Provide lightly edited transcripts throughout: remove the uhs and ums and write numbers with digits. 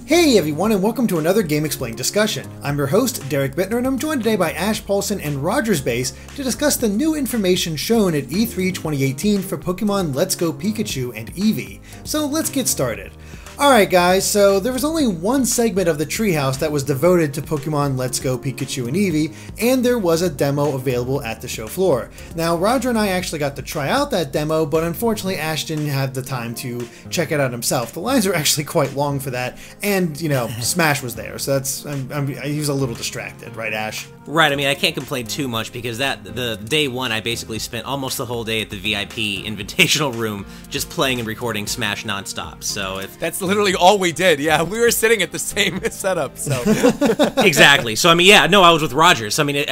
Hey everyone, and welcome to another GameXplain discussion. I'm your host, Derek Bittner, and I'm joined today by Ash Paulson and Rogers Base to discuss the new information shown at E3 2018 for Pokemon Let's Go Pikachu and Eevee. So let's get started. Alright guys, so there was only one segment of the Treehouse that was devoted to Pokemon Let's Go Pikachu and Eevee, and there was a demo available at the show floor. Now, Roger and I actually got to try out that demo, but unfortunately Ash didn't have the time to check it out himself. The lines are actually quite long for that, and, you know, Smash was there, so that's, he was a little distracted, right Ash? Right, I mean, I can't complain too much because the day one, I basically spent almost the whole day at the VIP Invitational Room just playing and recording Smash nonstop, so if... That's literally all we did, yeah. We were sitting at the same setup, so... Exactly. So, I mean, yeah, no, I was with Rogers. So, I mean, if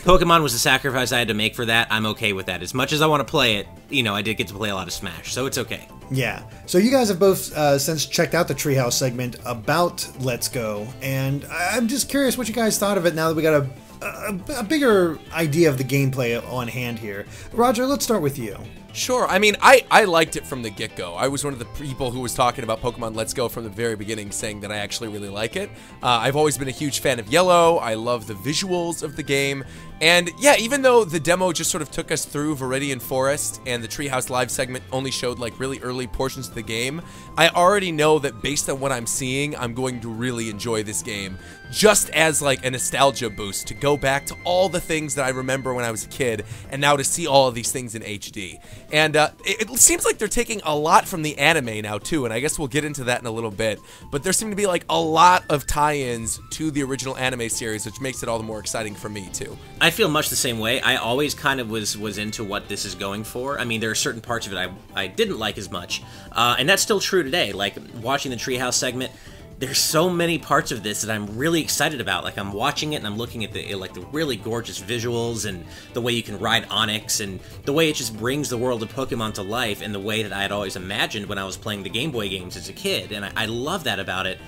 Pokemon was the sacrifice I had to make for that, I'm okay with that. As much as I want to play it, you know, I did get to play a lot of Smash, so it's okay. Yeah. So you guys have both since checked out the Treehouse segment about Let's Go, and I'm just curious what you guys thought of it now that we got a bigger idea of the gameplay on hand here. Roger, let's start with you. Sure. I mean, I liked it from the get-go. I was one of the people who was talking about Pokemon Let's Go from the very beginning, saying that I actually really like it. I've always been a huge fan of Yellow. I love the visuals of the game. And yeah, even though the demo just sort of took us through Viridian Forest and the Treehouse Live segment only showed like really early portions of the game, I already know that based on what I'm seeing, I'm going to really enjoy this game. Just as like a nostalgia boost to go back to all the things that I remember when I was a kid and now to see all of these things in HD. And it seems like they're taking a lot from the anime now too, and I guess we'll get into that in a little bit. But there seem to be like a lot of tie-ins to the original anime series, which makes it all the more exciting for me too. I feel much the same way. I always kind of was into what this is going for. I mean, there are certain parts of it I didn't like as much, and that's still true today. Like, watching the Treehouse segment, there's so many parts of this that I'm really excited about. Like, I'm watching it and I'm looking at the really gorgeous visuals and the way you can ride Onix and the way it just brings the world of Pokemon to life in the way that I had always imagined when I was playing the Game Boy games as a kid, and I love that about it.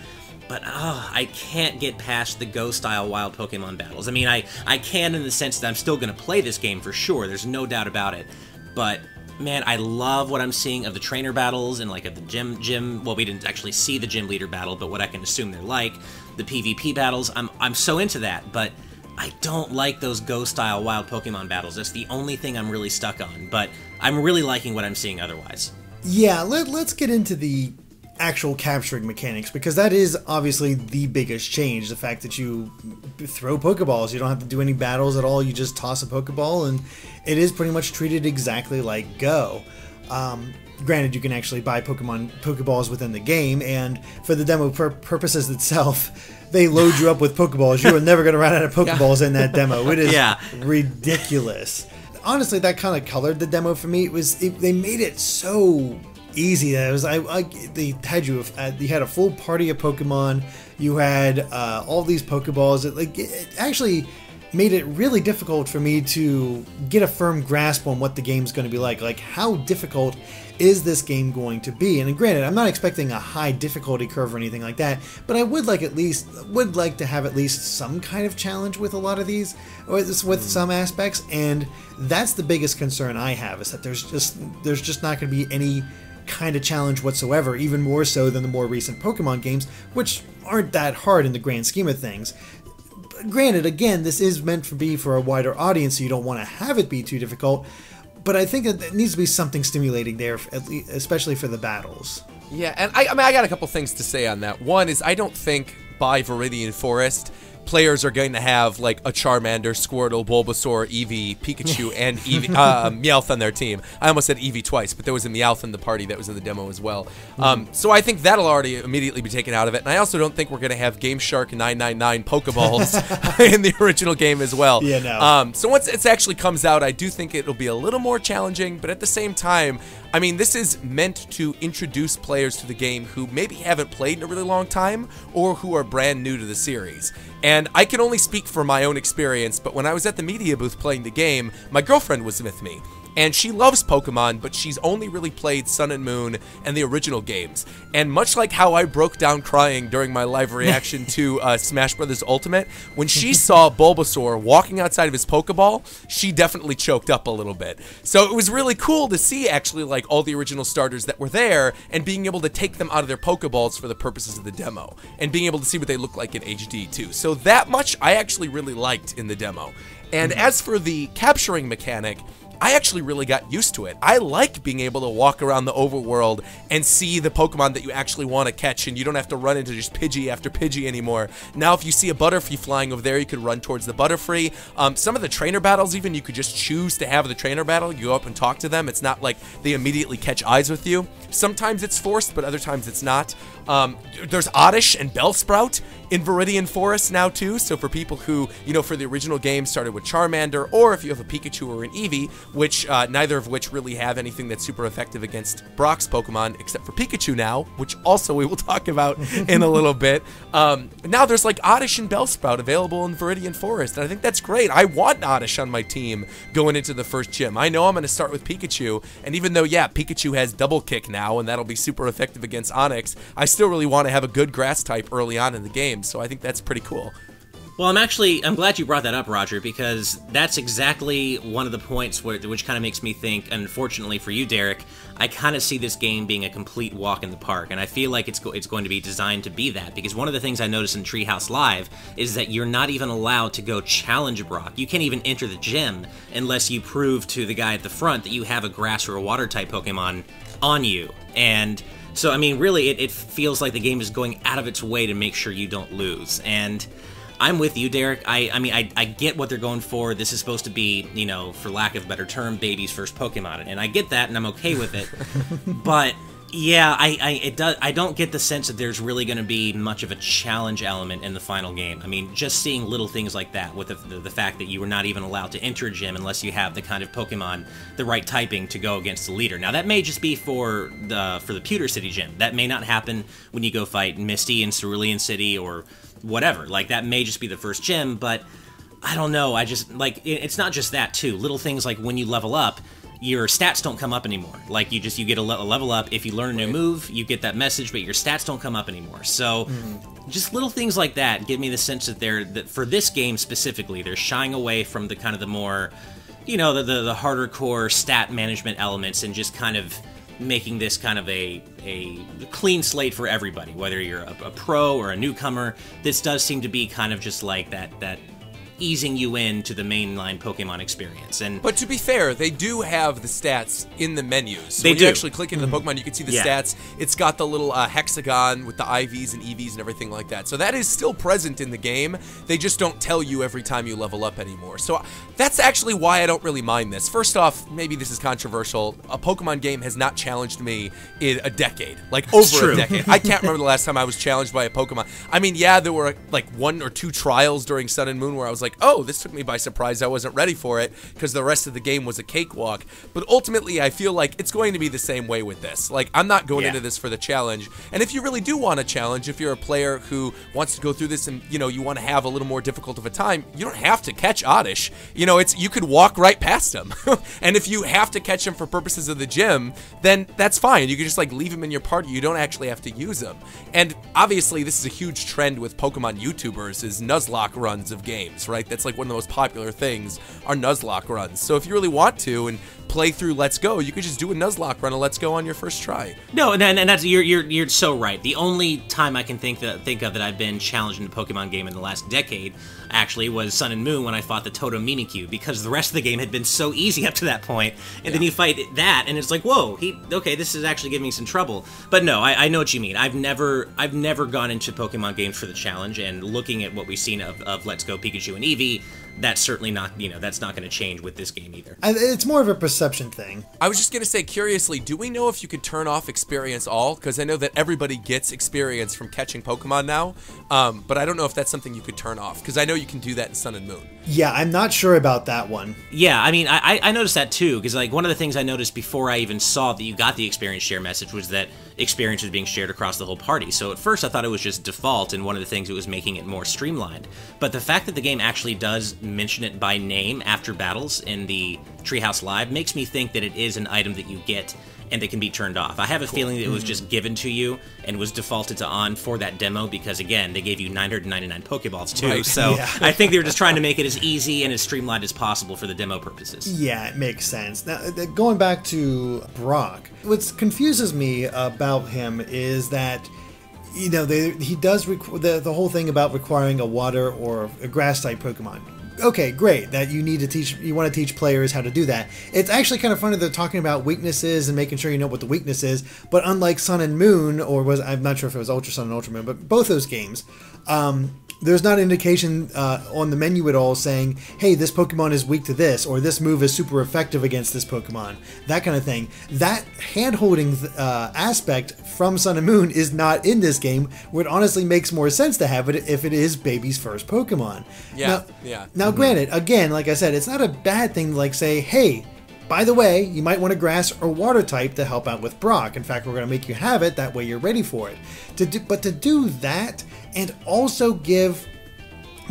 But I can't get past the Go-style wild Pokemon battles. I mean, I can in the sense that I'm still going to play this game for sure, there's no doubt about it. But, man, I love what I'm seeing of the trainer battles and, like, of the gym, well, we didn't actually see the gym leader battle, but what I can assume they're like. The PvP battles, I'm so into that, but I don't like those Go-style wild Pokemon battles. That's the only thing I'm really stuck on, but I'm really liking what I'm seeing otherwise. Yeah, let's get into the actual capturing mechanics, because that is obviously the biggest change. The fact that you throw Pokeballs, you don't have to do any battles at all, you just toss a Pokeball and it is pretty much treated exactly like Go. Granted, you can actually buy Pokeballs within the game, and for the demo purposes itself, they load you up with Pokeballs. You are never going to run out of Pokeballs in that demo. It is ridiculous. Honestly, that kind of colored the demo for me. They made it so easy. That it was they had you had a full party of Pokemon. You had all these Pokeballs. It actually made it really difficult for me to get a firm grasp on what the game's going to be like. Like, how difficult is this game going to be? And granted, I'm not expecting a high difficulty curve or anything like that, but I would like to have at least some kind of challenge with a lot of these, or with some aspects. And that's the biggest concern I have, is that there's just not going to be any kind of challenge whatsoever, even more so than the more recent Pokemon games, which aren't that hard in the grand scheme of things. Granted, again, this is meant to be for a wider audience, so you don't want to have it be too difficult, but I think that there needs to be something stimulating there, at least, especially for the battles. Yeah, and I mean, I got a couple things to say on that. One is, I don't think by Viridian Forest players are going to have like a Charmander, Squirtle, Bulbasaur, Eevee, Pikachu, and Eevee, Meowth on their team. I almost said Eevee twice, but there was a Meowth in the party that was in the demo as well. So I think that'll already immediately be taken out of it. And I also don't think we're going to have Game Shark 999 Pokeballs in the original game as well. Yeah, no. So once it actually comes out, I do think it'll be a little more challenging, but at the same time, I mean, this is meant to introduce players to the game who maybe haven't played in a really long time or who are brand new to the series. And I can only speak for my own experience, but when I was at the media booth playing the game, my girlfriend was with me. and she loves Pokemon, but she's only really played Sun and Moon and the original games. And much like how I broke down crying during my live reaction to Smash Bros. Ultimate, when she saw Bulbasaur walking outside of his Pokeball, she definitely choked up a little bit. So it was really cool to see actually like all the original starters that were there and being able to take them out of their Pokeballs for the purposes of the demo and being able to see what they look like in HD too. So that much I actually really liked in the demo. And as for the capturing mechanic, I actually really got used to it. I like being able to walk around the overworld and see the Pokemon that you actually want to catch, and you don't have to run into just Pidgey after Pidgey anymore. Now, if you see a Butterfree flying over there, you could run towards the Butterfree. Some of the trainer battles, even, you could just choose to have the trainer battle. You go up and talk to them. It's not like they immediately catch eyes with you. Sometimes it's forced, but other times it's not. There's Oddish and Bellsprout in Viridian Forest now, too. So for people who, for the original game started with Charmander, or if you have a Pikachu or an Eevee, which neither of which really have anything that's super effective against Brock's Pokemon, except for Pikachu now, which also we will talk about in a little bit. Now there's like Oddish and Bellsprout available in Viridian Forest, and I think that's great. I want Oddish on my team going into the first gym. I know I'm going to start with Pikachu, and even though, yeah, Pikachu has Double Kick now, and that'll be super effective against Onix, I still really want to have a good grass type early on in the game, so I think that's pretty cool. Well, I'm glad you brought that up, Roger, because that's exactly one of the points which kind of makes me think, unfortunately for you, Derek, I kind of see this game being a complete walk in the park, and I feel like it's going to be designed to be that, because one of the things I noticed in Treehouse Live is that you're not even allowed to go challenge Brock. You can't even enter the gym unless you prove to the guy at the front that you have a grass or a water type Pokemon on you, and so, I mean, really, it feels like the game is going out of its way to make sure you don't lose, and I'm with you, Derek. I mean, I get what they're going for. This is supposed to be, for lack of a better term, baby's first Pokemon, and I get that, and I'm okay with it. But yeah, I don't get the sense that there's really going to be much of a challenge element in the final game. I mean, just seeing little things like that, with the fact that you were not even allowed to enter a gym unless you have the kind of Pokemon, the right typing to go against the leader. Now, that may just be for the Pewter City gym. That may not happen when you go fight Misty in Cerulean City or whatever. Like, that may just be the first gym, but I don't know. I just, like, it's not just that, too. Little things like when you level up, your stats don't come up anymore. Like, you get a level up. If you learn a new move, you get that message, but your stats don't come up anymore. So, just little things like that give me the sense that for this game specifically, they're shying away from the kind of the more, the harder core stat management elements and just kind of making this kind of a clean slate for everybody, whether you're a pro or a newcomer. This does seem to be kind of just like that easing you into the mainline Pokemon experience. But to be fair, they do have the stats in the menus. So when you actually click into the Pokemon, you can see the stats. It's got the little hexagon with the IVs and EVs and everything like that. So that is still present in the game. They just don't tell you every time you level up anymore. So that's actually why I don't really mind this. First off, maybe this is controversial. A Pokemon game has not challenged me in a decade. Like, over a decade. I can't remember the last time I was challenged by a Pokemon. I mean, yeah, there were like 1 or 2 trials during Sun and Moon where I was like, oh, this took me by surprise. I wasn't ready for it because the rest of the game was a cakewalk. But ultimately, I feel like it's going to be the same way with this. Like, I'm not going into this for the challenge. And if you really do want a challenge, if you're a player who wants to go through this and, you want to have a little more difficult of a time, you don't have to catch Oddish. You could walk right past him. And if you have to catch him for purposes of the gym, then that's fine. You can just, like, leave him in your party. You don't actually have to use him. And obviously, this is a huge trend with Pokemon YouTubers, is Nuzlocke runs of games, right? That's like one of the most popular things are Nuzlocke runs. So if you really want to and play through Let's Go, you could just do a Nuzlocke run of Let's Go on your first try. No, and that's you're so right. The only time I can think of that I've been challenged in a Pokemon game in the last decade actually was Sun and Moon when I fought the Toto Mimikyu, because the rest of the game had been so easy up to that point, and then you fight that and it's like, whoa, okay, this is actually giving me some trouble. But no, I know what you mean. I've never gone into Pokemon games for the challenge, and looking at what we've seen of Let's Go Pikachu and Eevee, that's certainly not, that's not going to change with this game either. It's more of a perception thing. I was just going to say, curiously, do we know if you could turn off Experience All? Because I know that everybody gets experience from catching Pokemon now, but I don't know if that's something you could turn off, because I know you can do that in Sun and Moon. Yeah, I'm not sure about that one. Yeah, I mean, I noticed that too, because like one of the things I noticed before I even saw that you got the experience share message was that experience was being shared across the whole party. So at first I thought it was just default, and one of the things that was making it more streamlined. But the fact that the game actually does mention it by name after battles in the Treehouse Live makes me think that it is an item that you get and it can be turned off. I have a feeling that it was just given to you and was defaulted to on for that demo because, again, they gave you 999 Pokeballs too. Right. So I think they were just trying to make it as easy and as streamlined as possible for the demo purposes. Yeah, it makes sense. Now, going back to Brock, what confuses me about him is that, you know, he does the whole thing about requiring a water or a grass type Pokemon. Okay, great. That you want to teach players how to do that. It's actually kind of funny they're talking about weaknesses and making sure you know what the weakness is. But unlike Sun and Moon, I'm not sure if it was Ultra Sun and Ultra Moon, but both those games, there's not an indication on the menu at all saying, hey, this Pokemon is weak to this, or this move is super effective against this Pokemon. That kind of thing. That hand-holding aspect from Sun and Moon is not in this game, where it honestly makes more sense to have it if it is baby's first Pokemon. Now, granted, again, like I said, it's not a bad thing to like say, hey, by the way, you might want a grass or water type to help out with Brock. In fact, we're going to make you have it, that way you're ready for it. But to do that, and also give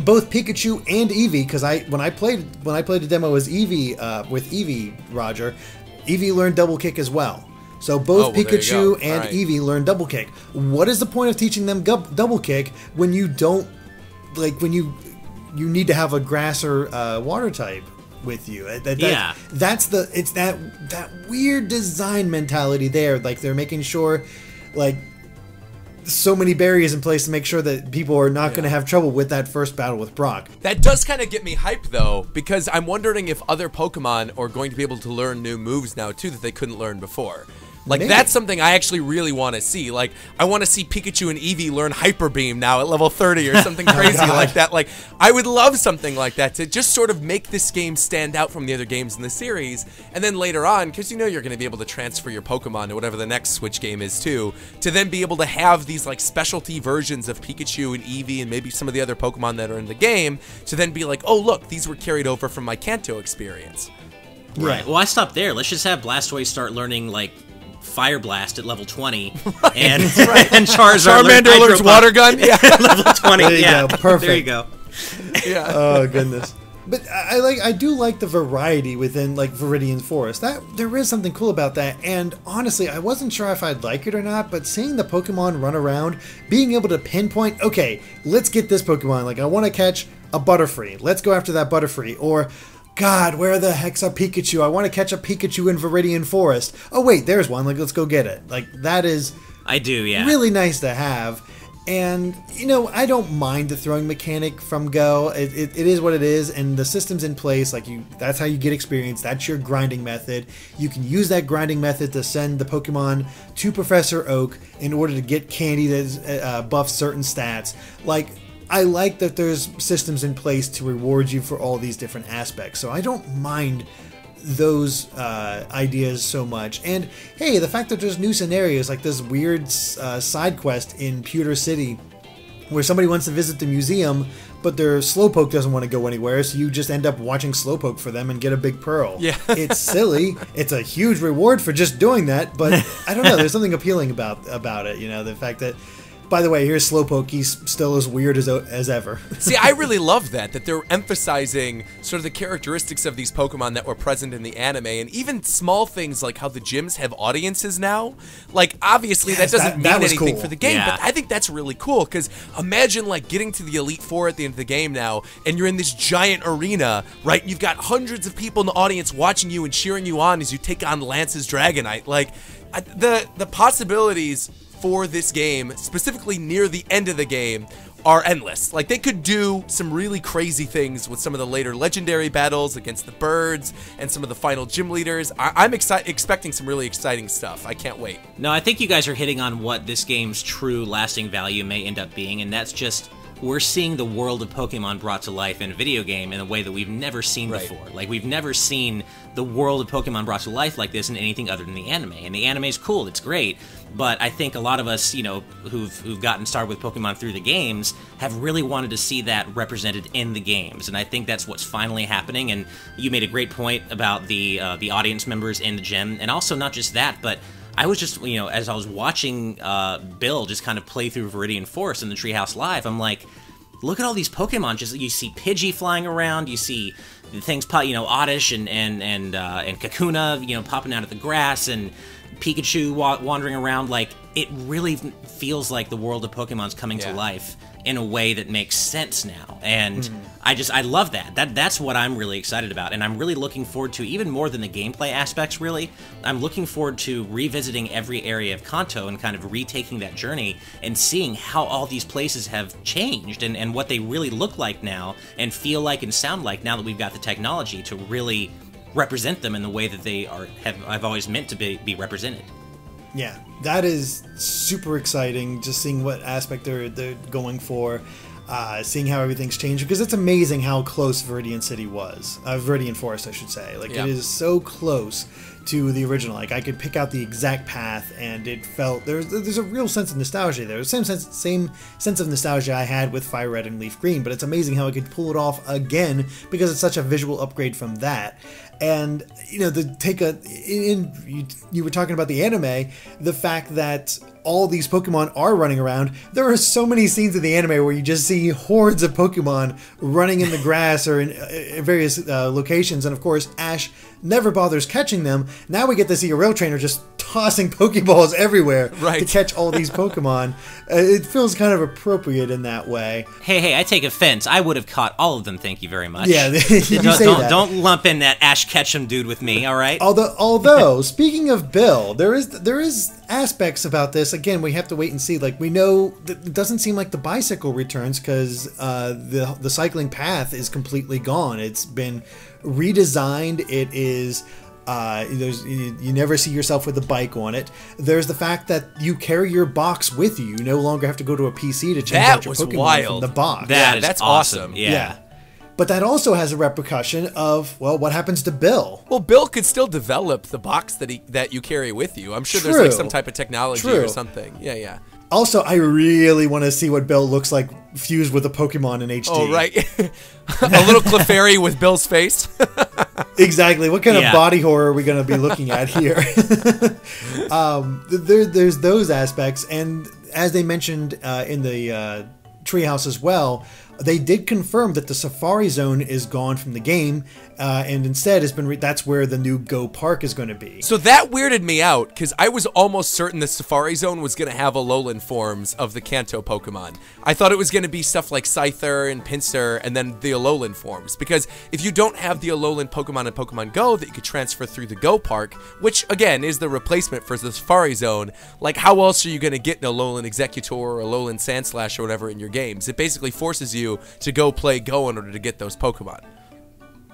both Pikachu and Eevee, because when I played the demo as Eevee with Eevee, Roger, Eevee learned Double Kick as well. So both Pikachu and Eevee learned Double Kick. What is the point of teaching them Double Kick when you don't, like, when you need to have a grass or water type with you? That's that weird design mentality there. Like, they're making sure, like, so many barriers in place to make sure that people are not going to have trouble with that first battle with Brock. That does kind of get me hyped, though, because I'm wondering if other Pokemon are going to be able to learn new moves now, too, that they couldn't learn before. Like, that's something I actually really want to see. Like, I want to see Pikachu and Eevee learn Hyper Beam now at level 30 or something crazy like that. Like, I would love something like that to just sort of make this game stand out from the other games in the series. And then later on, because you know you're going to be able to transfer your Pokemon to whatever the next Switch game is too, to then be able to have these, like, specialty versions of Pikachu and Eevee and maybe some of the other Pokemon that are in the game, to then be like, oh, look, these were carried over from my Kanto experience. Right. Well, I stopped there. Let's just have Blastoise start learning, like, Fire Blast at level 20, and Charmander learns Water Gun. Yeah, level 20. There you go. Perfect. There you go. Yeah. Oh goodness. But I do like the variety within, like, Viridian Forest. There is something cool about that. And honestly, I wasn't sure if I'd like it or not. But seeing the Pokemon run around, being able to pinpoint, okay, let's get this Pokemon. Like, I want to catch a Butterfree. Let's go after that Butterfree. Or, God, where the heck's a Pikachu? I want to catch a Pikachu in Viridian Forest. Oh wait, there's one. Like, let's go get it. Like, that is really nice to have. And, you know, I don't mind the throwing mechanic from Go. It is what it is, and the system's in place. Like, that's how you get experience. That's your grinding method. You can use that grinding method to send the Pokemon to Professor Oak in order to get candy that buffs certain stats. Like, I like that there's systems in place to reward you for all these different aspects. So I don't mind those ideas so much. And hey, the fact that there's new scenarios, like this weird side quest in Pewter City where somebody wants to visit the museum, but their Slowpoke doesn't want to go anywhere, so you just end up watching Slowpoke for them and get a big pearl. Yeah. It's silly. It's a huge reward for just doing that, but I don't know, there's something appealing about it, you know, the fact that, by the way, here's Slowpoke. He's still as weird as ever. See, I really love that they're emphasizing sort of the characteristics of these Pokemon that were present in the anime, and even small things like how the gyms have audiences now. Like, obviously, that doesn't mean anything for the game, but I think that's really cool, because imagine, like, getting to the Elite Four at the end of the game now, and you're in this giant arena, right? And you've got hundreds of people in the audience watching you and cheering you on as you take on Lance's Dragonite. Like, the possibilities for this game, specifically near the end of the game, are endless. Like, they could do some really crazy things with some of the later legendary battles against the birds and some of the final gym leaders. I'm expecting some really exciting stuff. I can't wait. No, I think you guys are hitting on what this game's true lasting value may end up being, and that's just, we're seeing the world of Pokemon brought to life in a video game in a way that we've never seen before. Like, we've never seen the world of Pokemon brought to life like this in anything other than the anime. And the anime's cool, it's great, but I think a lot of us, you know, who've gotten started with Pokemon through the games have really wanted to see that represented in the games. And I think that's what's finally happening. And you made a great point about the audience members in the gym, and also not just that, but I was just, you know, as I was watching Bill just kind of play through Viridian Forest in the Treehouse Live, I'm like, look at all these Pokemon. Just you see Pidgey flying around, you see the things, you know, Oddish and Kakuna, you know, popping out of the grass, and Pikachu wandering around. Like, it really feels like the world of Pokemon's coming to life in a way that makes sense now, and I love that. That's what I'm really excited about, and I'm really looking forward to, even more than the gameplay aspects, really, I'm looking forward to revisiting every area of Kanto and kind of retaking that journey and seeing how all these places have changed and what they really look like now and feel like and sound like now that we've got the technology to really represent them in the way that they have always meant to be represented. Yeah, that is super exciting, just seeing what aspect they're going for, seeing how everything's changed, because it's amazing how close Viridian City was. Viridian Forest, I should say. Like, it is so close to the original. Like, I could pick out the exact path, and it felt... There's a real sense of nostalgia there. Same sense of nostalgia I had with Fire Red and Leaf Green, but it's amazing how I could pull it off again, because it's such a visual upgrade from that. And, you know, you were talking about the anime, the fact that all these Pokemon are running around. There are so many scenes in the anime where you just see hordes of Pokemon running in the grass or in various locations, and of course Ash never bothers catching them. Now we get to see a real trainer just tossing Pokeballs everywhere to catch all these Pokemon. It feels kind of appropriate in that way. Hey, I take offense. I would have caught all of them, thank you very much. Yeah, don't lump in that Ash Ketchum dude with me, all right? Although speaking of Bill, there is aspects about this. Again, we have to wait and see. Like, we know that it doesn't seem like the bicycle returns, because the cycling path is completely gone. It's been redesigned. It is... you never see yourself with a bike on it. There's the fact that you carry your box with you. You no longer have to go to a PC to change out your Pokemon from the box. That's awesome. Yeah. But that also has a repercussion of, well, what happens to Bill? Well, Bill could still develop the box that you carry with you. I'm sure there's like some type of technology or something. Yeah. Also, I really want to see what Bill looks like fused with a Pokemon in HD. Oh, right. A little Clefairy with Bill's face. Exactly. What kind of body horror are we going to be looking at here? There's those aspects, and as they mentioned in the Treehouse as well, they did confirm that the Safari Zone is gone from the game, and instead that's where the new Go Park is going to be. So that weirded me out, because I was almost certain the Safari Zone was going to have Alolan forms of the Kanto Pokemon. I thought it was going to be stuff like Scyther and Pinsir, and then the Alolan forms. Because if you don't have the Alolan Pokemon in Pokemon Go that you could transfer through the Go Park, which again is the replacement for the Safari Zone, like, how else are you going to get an Alolan Executor or Alolan Sandslash or whatever in your games? It basically forces you to go play Go in order to get those Pokemon.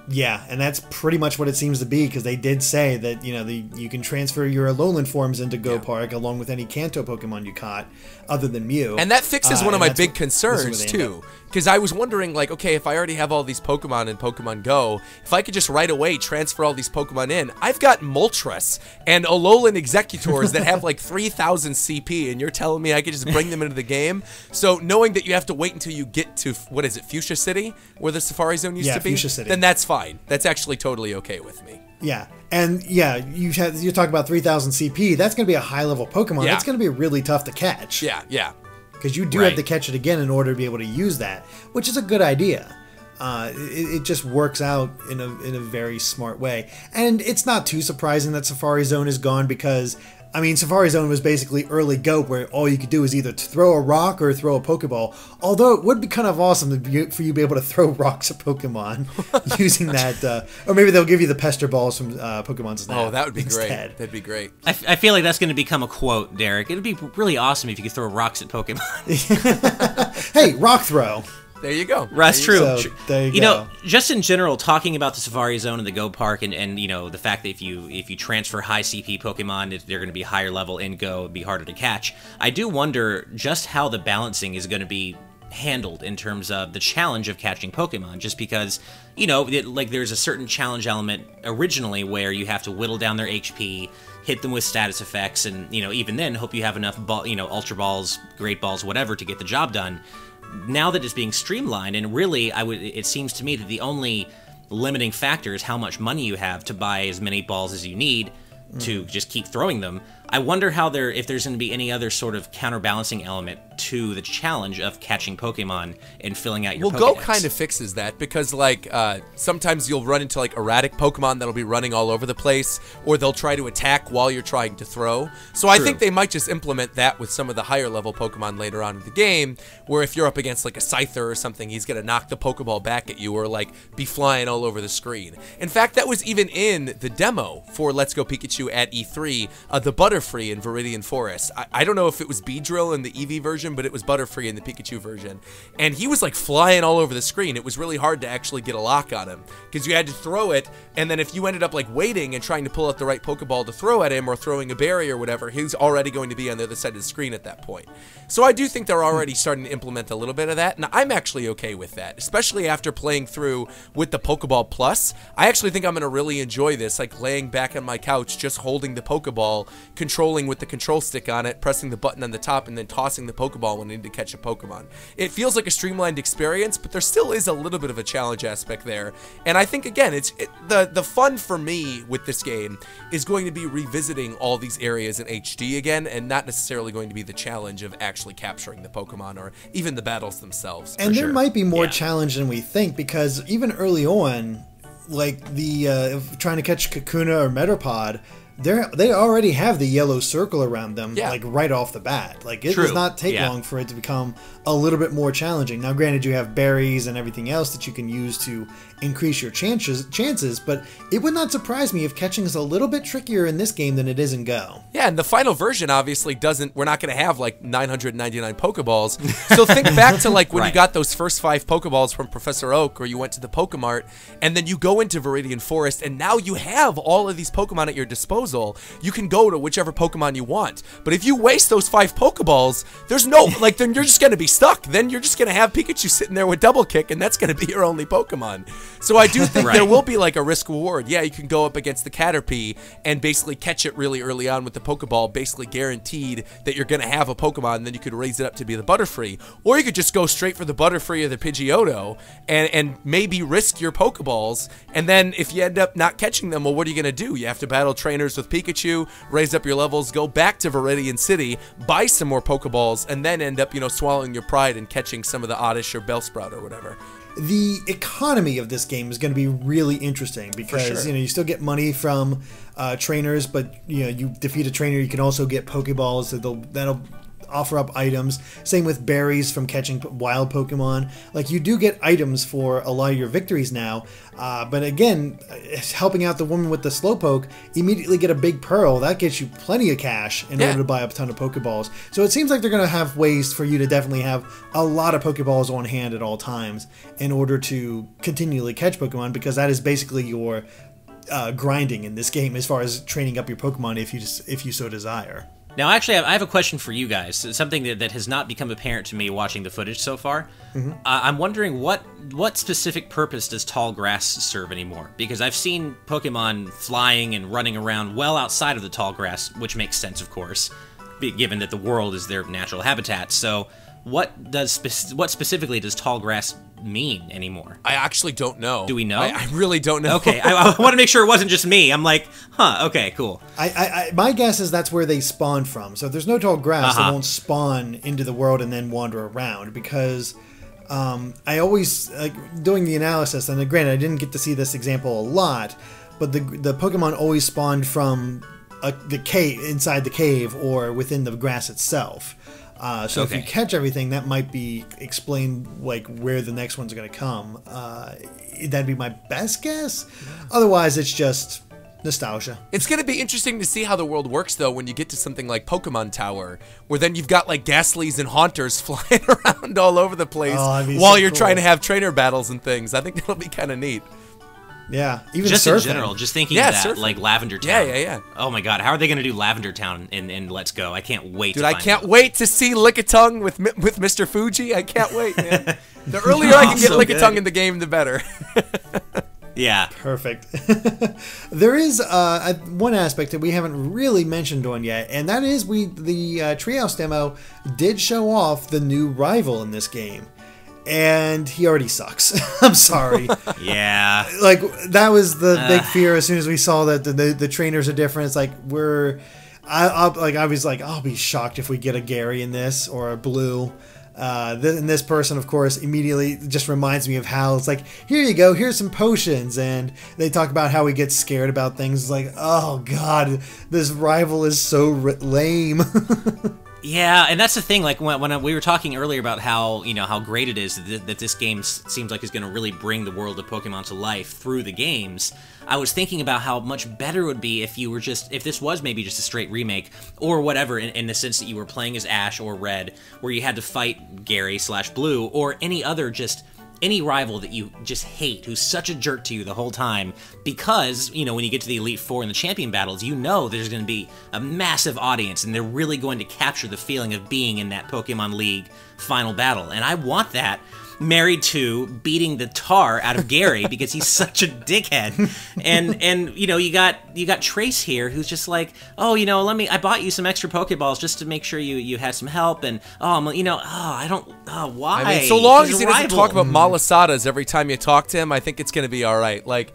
Yeah, and that's pretty much what it seems to be, because they did say that, you know, you can transfer your Alolan forms into Go Park along with any Kanto Pokemon you caught, other than Mew. And that fixes one of my big concerns, too. Because I was wondering, like, okay, if I already have all these Pokemon in Pokemon Go, if I could just right away transfer all these Pokemon in, I've got Moltres and Alolan Executors that have like 3,000 CP, and you're telling me I could just bring them into the game? So knowing that you have to wait until you get to, what is it, Fuchsia City, where the Safari Zone used to be? Fuchsia City. Then that's fine. That's actually totally okay with me. Yeah, and yeah, you talk about 3,000 CP, that's going to be a high-level Pokemon. That's going to be really tough to catch. Yeah. Because you do have to catch it again in order to be able to use that, which is a good idea. It just works out in a very smart way. And it's not too surprising that Safari Zone is gone, because, I mean, Safari Zone was basically early Go, where all you could do is either throw a rock or throw a Pokeball. Although it would be kind of awesome for you to be able to throw rocks at Pokemon using that. Or maybe they'll give you the Pester Balls from Pokemon Snap. Oh, that would be instead. great. That'd be great. I feel like that's going to become a quote, Derek. It'd be really awesome if you could throw rocks at Pokemon. Hey, rock throw. There you go. That's true. So, there you go. know, just in general, talking about the Safari Zone and the Go Park, and you know, the fact that if you transfer high CP Pokemon, they're going to be higher level in Go, it'd be harder to catch. I do wonder just how the balancing is going to be handled in terms of the challenge of catching Pokemon, just because, you know, like there's a certain challenge element originally where you have to whittle down their HP, hit them with status effects, and, you know, even then hope you have enough Ultra Balls, Great Balls, whatever to get the job done. Now that it's being streamlined, and really, it seems to me that the only limiting factor is how much money you have to buy as many balls as you need to just keep throwing them. I wonder how if there's going to be any other sort of counterbalancing element to the challenge of catching Pokemon and filling out your Pokédex. Go kind of fixes that because, like, sometimes you'll run into, like, erratic Pokemon that'll be running all over the place, or they'll try to attack while you're trying to throw. So I think they might just implement that with some of the higher level Pokemon later on in the game, where if you're up against, like, a Scyther or something, he's going to knock the Pokeball back at you or, like, be flying all over the screen. In fact, that was even in the demo for Let's Go Pikachu at E3, the Butterfree in Viridian Forest. I don't know if it was Beedrill in the Eevee version, but it was Butterfree in the Pikachu version. And he was like flying all over the screen. It was really hard to actually get a lock on him because you had to throw it, and then if you ended up like waiting and trying to pull out the right Pokeball to throw at him or throwing a berry or whatever, he's already going to be on the other side of the screen at that point. So I do think they're already starting to implement a little bit of that, and I'm actually okay with that, especially after playing through with the Pokeball Plus. I actually think I'm going to really enjoy this, like laying back on my couch, just holding the Pokeball, controlling with the control stick on it, pressing the button on the top, and then tossing the Pokeball when I need to catch a Pokemon. It feels like a streamlined experience, but there still is a little bit of a challenge aspect there. And I think, again, the fun for me with this game is going to be revisiting all these areas in HD again, and not necessarily going to be the challenge of actually capturing the Pokemon or even the battles themselves. And there might be more challenge than we think, because even early on, like the trying to catch Kakuna or Metapod, they already have the yellow circle around them, like right off the bat. Like it does not take long for it to become a little bit more challenging. Now, granted, you have berries and everything else that you can use to increase your chances, but it would not surprise me if catching is a little bit trickier in this game than it is in Go. Yeah, and the final version obviously doesn't, we're not going to have like 999 Pokeballs. So think back to like when you got those first 5 Pokeballs from Professor Oak, or you went to the Pokemart, and then you go into Viridian Forest, and now you have all of these Pokemon at your disposal. You can go to whichever Pokemon you want. But if you waste those 5 Pokeballs, there's no, like, then you're just going to be stuck. Then you're just going to have Pikachu sitting there with Double Kick, and that's going to be your only Pokemon. So I do think there will be like a risk reward. Yeah, you can go up against the Caterpie and basically catch it really early on with the Pokeball, basically guaranteed that you're going to have a Pokemon, and then you could raise it up to be the Butterfree. Or you could just go straight for the Butterfree or the Pidgeotto and maybe risk your Pokeballs, and then if you end up not catching them, well, what are you going to do? You have to battle trainers with Pikachu, raise up your levels, go back to Viridian City, buy some more Pokeballs, and then end up, you know, swallowing your pride and catching some of the Oddish or Bellsprout or whatever. The economy of this game is going to be really interesting because you know, you still get money from trainers, but you know, you defeat a trainer, you can also get Pokeballs that'll offer up items. Same with berries from catching wild Pokemon. Like, you do get items for a lot of your victories now, but again, helping out the woman with the Slowpoke, immediately get a big pearl. That gets you plenty of cash in order to buy up a ton of Pokeballs. So it seems like they're going to have ways for you to definitely have a lot of Pokeballs on hand at all times in order to continually catch Pokemon, because that is basically your grinding in this game as far as training up your Pokemon if you so desire. Now, actually, I have a question for you guys. Something that has not become apparent to me watching the footage so far. I'm wondering what specific purpose does tall grass serve anymore? Because I've seen Pokemon flying and running around well outside of the tall grass, which makes sense, of course, given that the world is their natural habitat. So, what specifically does tall grass mean anymore? I actually don't know. Do we know? I really don't know. Okay, I want to make sure it wasn't just me. I'm like, huh, okay, cool. My guess is that's where they spawn from. So if there's no tall grass, they won't spawn into the world and then wander around, because I always, like, doing the analysis, and granted, I didn't get to see this example a lot, but the Pokemon always spawned from the cave, inside the cave, or within the grass itself. So if you catch everything, that might be explain like where the next one's going to come. That'd be my best guess. Otherwise, it's just nostalgia. It's going to be interesting to see how the world works, though, when you get to something like Pokemon Tower, where then you've got like Ghastlies and Haunters flying around all over the place while you're trying to have trainer battles and things. I think that'll be kind of neat. Yeah, even just surfing. In general, just thinking of that, surfing. like Lavender Town. Yeah. Oh my god, how are they going to do Lavender Town in Let's Go? I can't wait. Dude, I can't wait to see Lickitung with Mr. Fuji. I can't wait, man. The earlier I can get Lickitung in the game, the better. Yeah. Perfect. There is one aspect that we haven't really mentioned on yet, and that is the Treehouse demo did show off the new rival in this game. And he already sucks. I'm sorry. Yeah. Like, that was the big fear as soon as we saw that the trainers are different. It's like, I was like, I'll be shocked if we get a Gary in this or a Blue. And this person, of course, immediately just reminds me of Hal. It's like, here you go, here's some potions. And they talk about how he gets scared about things. It's like, oh god, this rival is so lame. Yeah, and that's the thing. Like when we were talking earlier about how how great it is that this game seems like is going to really bring the world of Pokemon to life through the games. I was thinking about how much better it would be if this was maybe just a straight remake or whatever, in the sense that you were playing as Ash or Red, where you had to fight Gary/Blue or any rival that you just hate, who's such a jerk to you the whole time, because, when you get to the Elite Four and the champion battles, there's going to be a massive audience, and they're really going to capture the feeling of being in that Pokemon League final battle. And I want that married to beating the tar out of Gary because he's such a dickhead. And you got Trace here who's just like, oh, I bought you some extra Pokeballs just to make sure you had some help, and why? I mean, so long as he doesn't talk about Malasadas every time you talk to him, I think it's going to be all right. Like,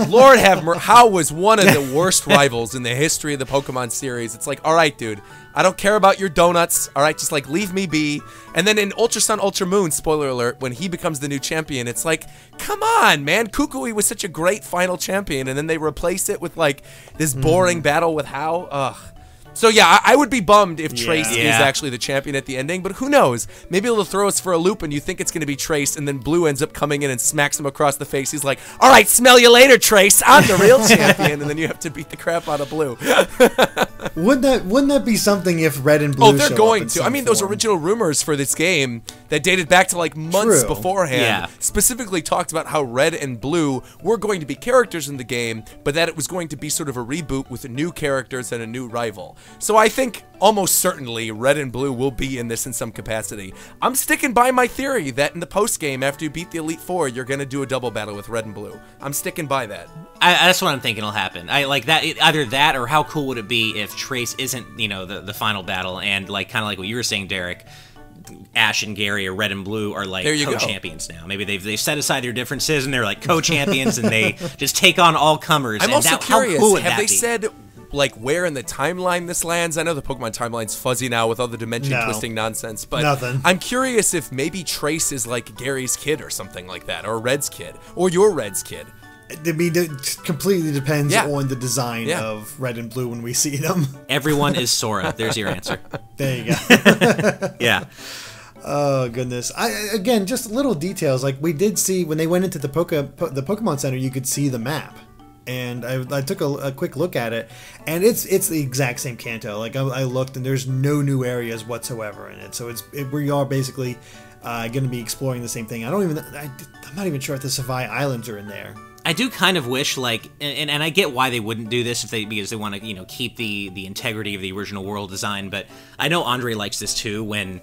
Lord have mercy, Hal was one of the worst rivals in the history of the Pokemon series. It's like, all right, dude, I don't care about your donuts, all right? Just, like, leave me be. And then in Ultra Sun, Ultra Moon, spoiler alert, when he becomes the new champion, it's like, come on, man. Kukui was such a great final champion, and then they replace it with, like, this boring battle with Hal. Ugh. So, yeah, I would be bummed if Trace is actually the champion at the ending, but who knows? Maybe it'll throw us for a loop and you think it's going to be Trace, and then Blue ends up coming in and smacks him across the face. He's like, all right, smell you later, Trace. I'm the real champion. And then you have to beat the crap out of Blue. Wouldn't that be something if Red and Blue they're going to. I mean, those original rumors for this game that dated back to, like, months beforehand specifically talked about how Red and Blue were going to be characters in the game, but that it was going to be sort of a reboot with new characters and a new rival. So I think almost certainly Red and Blue will be in this in some capacity. I'm sticking by my theory that in the post-game, after you beat the Elite Four, you're going to do a double battle with Red and Blue. I'm sticking by that. That's what I'm thinking will happen. I like that. Either that, or how cool would it be if Trace isn't, the final battle, and like kind of like what you were saying, Derek, Ash and Gary or Red and Blue are like co-champions now. Maybe they've set aside their differences and they're like co-champions and they just take on all comers. I'm also curious, how cool would have that they be? said like where in the timeline this lands? I know the Pokemon timeline's fuzzy now with all the dimension twisting nonsense, but nothing. I'm curious if maybe Trace is like Gary's kid or something like that, or Red's kid, or your Red's kid. I mean, it completely depends on the design of Red and Blue when we see them. Everyone is Sora. There's your answer. There you go. Yeah. Oh goodness! Again, just little details. Like we did see when they went into the Pokemon Center, you could see the map, and I took a quick look at it, and it's the exact same Kanto. Like I looked, and there's no new areas whatsoever in it. So we are basically going to be exploring the same thing. I'm not even sure if the Savai Islands are in there. I do kind of wish, like, and I get why they wouldn't do this because they want to, keep the integrity of the original world design. But I know Andre likes this too when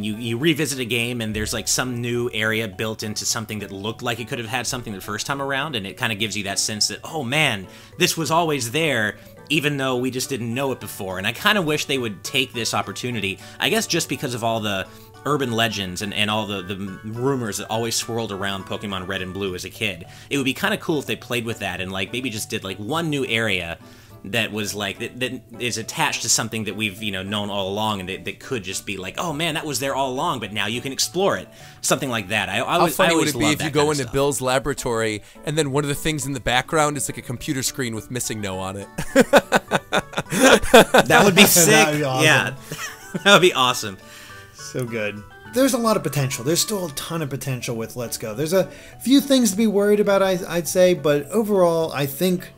you revisit a game and there's like some new area built into something that looked like it could have had something the first time around, and it kind of gives you that sense that, oh man, this was always there, even though we just didn't know it before. And I kind of wish they would take this opportunity, I guess just because of all the urban legends and all the rumors that always swirled around Pokemon Red and Blue as a kid. It would be kind of cool if they played with that and like maybe just did like one new area that was like that is attached to something that we've known all along, and that could just be like, oh man, that was there all along, but now you can explore it, something like that. How funny would it be if you go into Bill's laboratory and then one of the things in the background is like a computer screen with missing no on it? That would be sick. That would be awesome. Yeah, that would be awesome. So good. There's a lot of potential. There's still a ton of potential with Let's Go. There's a few things to be worried about, I'd say, but overall, I think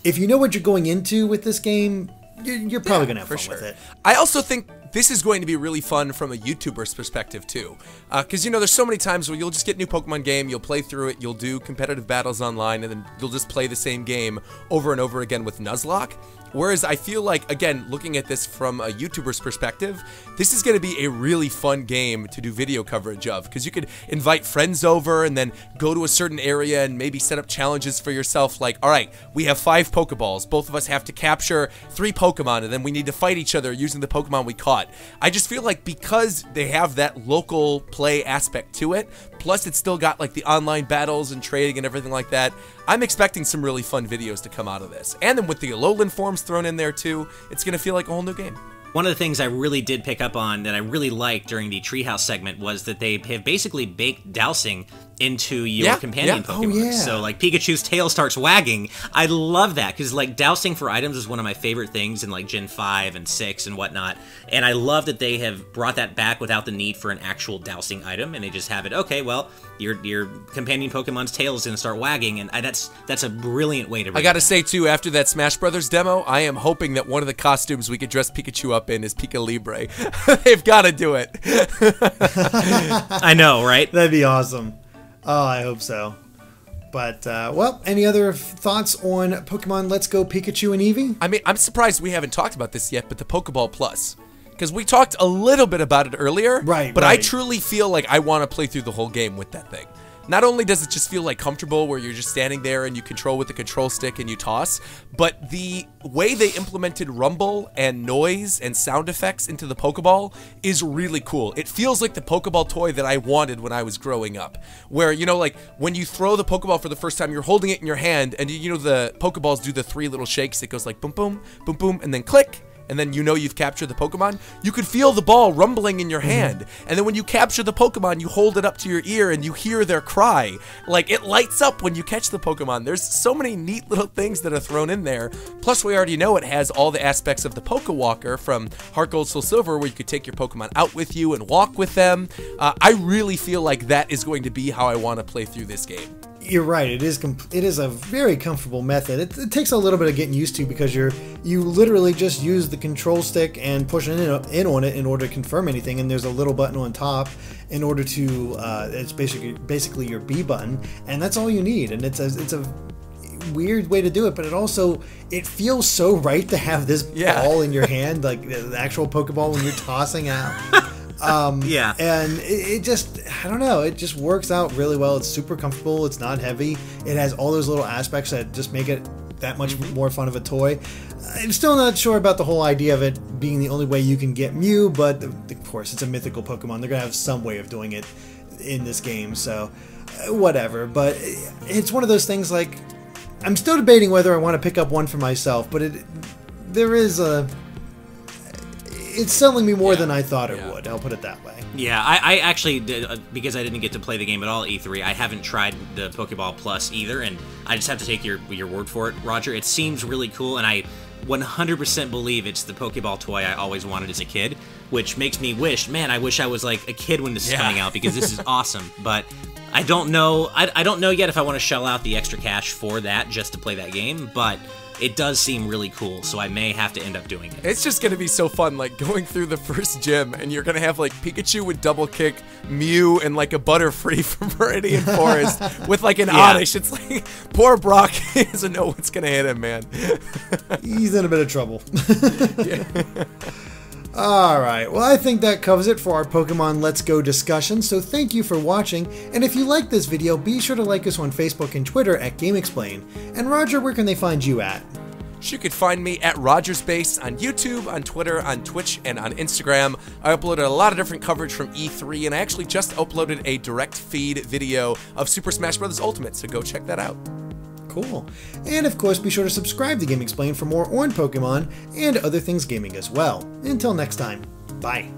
if you know what you're going into with this game, you're probably going to have fun with it. I also think this is going to be really fun from a YouTuber's perspective, too. Because, there's so many times where you'll just get a new Pokemon game, you'll play through it, you'll do competitive battles online, and then you'll just play the same game over and over again with Nuzlocke. Whereas I feel like, again, looking at this from a YouTuber's perspective, this is going to be a really fun game to do video coverage of, because you could invite friends over and then go to a certain area and maybe set up challenges for yourself, like, all right, we have 5 Pokeballs, both of us have to capture 3 Pokemon, and then we need to fight each other using the Pokemon we caught. I just feel like because they have that local play aspect to it, Plus, it's still got like the online battles and trading and everything like that. I'm expecting some really fun videos to come out of this. And then with the Alolan forms thrown in there too, it's going to feel like a whole new game. One of the things I really did pick up on that I really liked during the Treehouse segment was that they have basically baked dowsing into your companion Pokemon. Oh, yeah. So, like, Pikachu's tail starts wagging. I love that, because, like, dowsing for items is one of my favorite things in, like, Gen 5 and 6 and whatnot. And I love that they have brought that back without the need for an actual dowsing item, and they just have it, okay, well, your companion Pokemon's tail is going to start wagging, and that's a brilliant way to... I gotta say, too, after that Smash Brothers demo, I am hoping that one of the costumes we could dress Pikachu up in is Pika Libre. They've got to do it. I know, right? That'd be awesome. Oh, I hope so. But, well, any other thoughts on Pokemon Let's Go Pikachu and Eevee? I mean, I'm surprised we haven't talked about this yet, but the Pokeball Plus. Because we talked a little bit about it earlier, right? But I truly feel like I want to play through the whole game with that thing. Not only does it just feel like comfortable where you're just standing there and you control with the control stick and you toss, but the way they implemented rumble and noise and sound effects into the Pokeball is really cool. It feels like the Pokeball toy that I wanted when I was growing up. Where, you know, like when you throw the Pokeball for the first time, you're holding it in your hand and you know the Pokeballs do the 3 little shakes. It goes like boom, boom, boom, boom, and then click. And then you know you've captured the Pokemon, you could feel the ball rumbling in your hand. And then when you capture the Pokemon, you hold it up to your ear and you hear their cry. Like, it lights up when you catch the Pokemon. There's so many neat little things that are thrown in there. Plus, we already know it has all the aspects of the Pokewalker from Heart Gold, Soul Silver, where you could take your Pokemon out with you and walk with them. I really feel like that is going to be how I want to play through this game. You're right. It is a very comfortable method. It takes a little bit of getting used to because you literally just use the control stick and push in on it in order to confirm anything. And there's a little button on top in order to it's basically your B button, and that's all you need. And it's a weird way to do it, but it feels so right to have this ball in your hand, like the actual Pokeball when you're tossing out. Yeah. And it just, I don't know, it just works out really well. It's super comfortable. It's not heavy. It has all those little aspects that just make it that much more fun of a toy. I'm still not sure about the whole idea of it being the only way you can get Mew, but of course, it's a mythical Pokemon. They're going to have some way of doing it in this game, so whatever. But it's one of those things, like, I'm still debating whether I want to pick up one for myself, but it's selling me more than I thought it would. I'll put it that way. Yeah, I actually did, because I didn't get to play the game at all at E3, I haven't tried the Pokeball Plus either, and I just have to take your word for it, Roger. It seems really cool, and I 100% believe it's the Pokeball toy I always wanted as a kid, which makes me wish, man, I wish I was like a kid when this is coming out, because this is awesome. But I don't know. I don't know yet if I want to shell out the extra cash for that just to play that game, but it does seem really cool, so I may have to end up doing it. It's just going to be so fun, like, going through the first gym, and you're going to have, like, Pikachu with double kick, Mew, and, like, a Butterfree from Viridian Forest with, like, an Oddish. It's like, poor Brock doesn't know what's going to hit him, man. He's in a bit of trouble. Alright, well, I think that covers it for our Pokemon Let's Go discussion, so thank you for watching, and if you liked this video, be sure to like us on Facebook and Twitter at GameXplain. And Roger, where can they find you at? You could find me at RogerSpace on YouTube, on Twitter, on Twitch, and on Instagram. I uploaded a lot of different coverage from E3, and I actually just uploaded a direct feed video of Super Smash Bros. Ultimate, so go check that out. Cool. And of course, be sure to subscribe to GameXplain for more on Pokemon and other things gaming as well. Until next time, bye.